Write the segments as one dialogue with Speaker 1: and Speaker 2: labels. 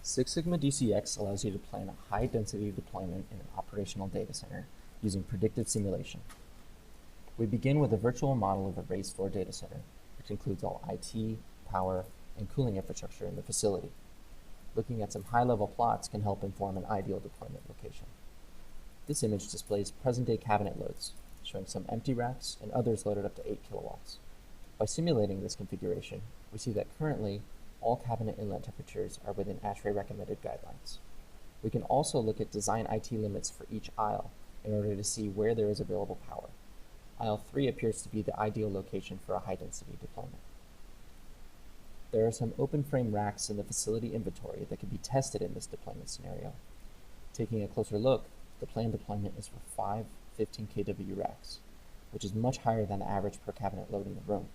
Speaker 1: Six Sigma DCX allows you to plan a high-density deployment in an operational data center using predictive simulation. We begin with a virtual model of a raised floor data center, which includes all IT, power, and cooling infrastructure in the facility. Looking at some high-level plots can help inform an ideal deployment location. This image displays present-day cabinet loads, showing some empty racks and others loaded up to 8 kilowatts. By simulating this configuration, we see that currently all cabinet inlet temperatures are within ASHRAE recommended guidelines. We can also look at design IT limits for each aisle in order to see where there is available power. Aisle 3 appears to be the ideal location for a high-density deployment. There are some open frame racks in the facility inventory that can be tested in this deployment scenario. Taking a closer look, the planned deployment is for 5 15 kW racks, which is much higher than the average per cabinet load in the room.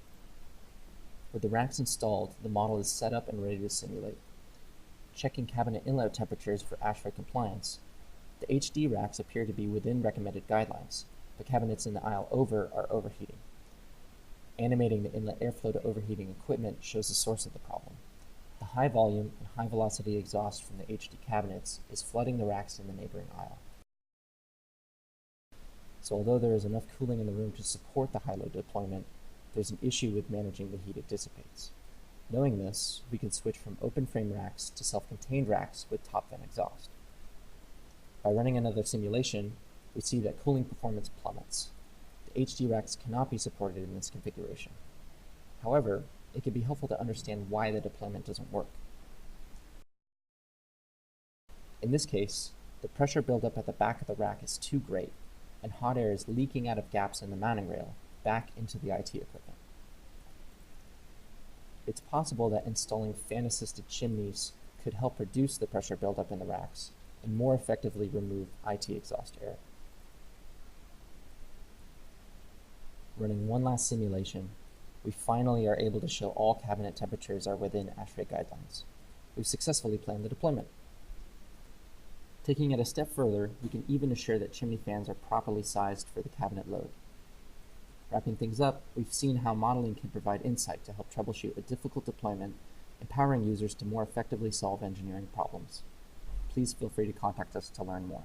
Speaker 1: With the racks installed, the model is set up and ready to simulate. Checking cabinet inlet temperatures for ASHRAE compliance, the HD racks appear to be within recommended guidelines, but cabinets in the aisle over are overheating. Animating the inlet airflow to overheating equipment shows the source of the problem. The high volume and high velocity exhaust from the HD cabinets is flooding the racks in the neighboring aisle. So although there is enough cooling in the room to support the high load deployment, there's an issue with managing the heat it dissipates. Knowing this, we can switch from open frame racks to self-contained racks with top vent exhaust. By running another simulation, we see that cooling performance plummets. The HD racks cannot be supported in this configuration. However, it can be helpful to understand why the deployment doesn't work. In this case, the pressure buildup at the back of the rack is too great, and hot air is leaking out of gaps in the mounting rail back into the IT equipment. It's possible that installing fan-assisted chimneys could help reduce the pressure buildup in the racks and more effectively remove IT exhaust air. Running one last simulation, we finally are able to show all cabinet temperatures are within ASHRAE guidelines. We've successfully planned the deployment. Taking it a step further, we can even assure that chimney fans are properly sized for the cabinet load. Wrapping things up, we've seen how modeling can provide insight to help troubleshoot a difficult deployment, empowering users to more effectively solve engineering problems. Please feel free to contact us to learn more.